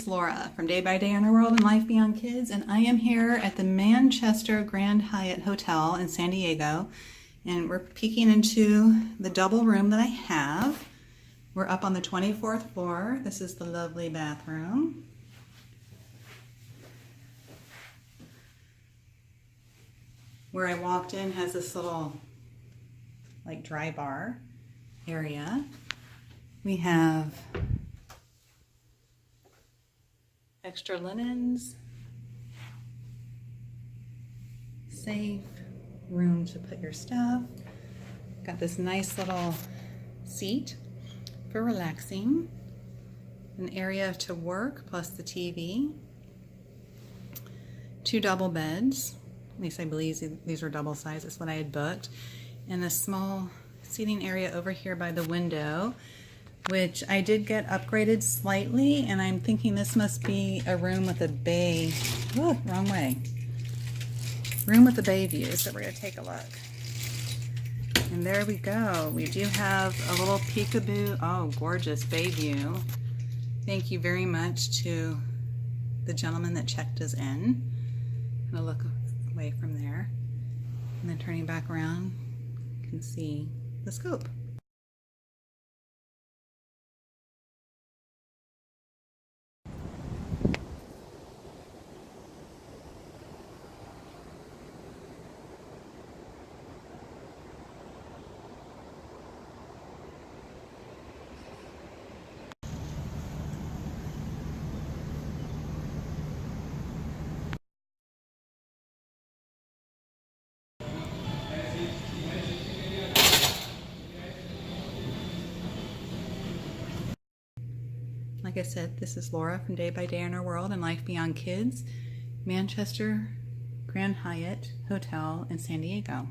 It's Laura from Day by Day in Our World and Life Beyond Kids, and I am here at the Manchester Grand Hyatt Hotel in San Diego, and we're peeking into the double room that I have. We're up on the 24th floor. This is the lovely bathroom. Where I walked in has this little like dry bar area. We have extra linens, safe, room to put your stuff. Got this nice little seat for relaxing, an area to work plus the TV, 2 double beds, at least I believe these were double size, that's what I had booked, and a small seating area over here by the window, which I did get upgraded slightly, and I'm thinking this must be a room with a bay. Oh, wrong way. Room with a bay view, so we're gonna take a look. And there we go. We do have a little peekaboo. Oh, gorgeous bay view. Thank you very much to the gentleman that checked us in. I'm gonna look away from there. And then turning back around, you can see the scope. Like I said, this is Laura from Day by Day in Our World and Life Beyond Kids, Manchester Grand Hyatt Hotel in San Diego.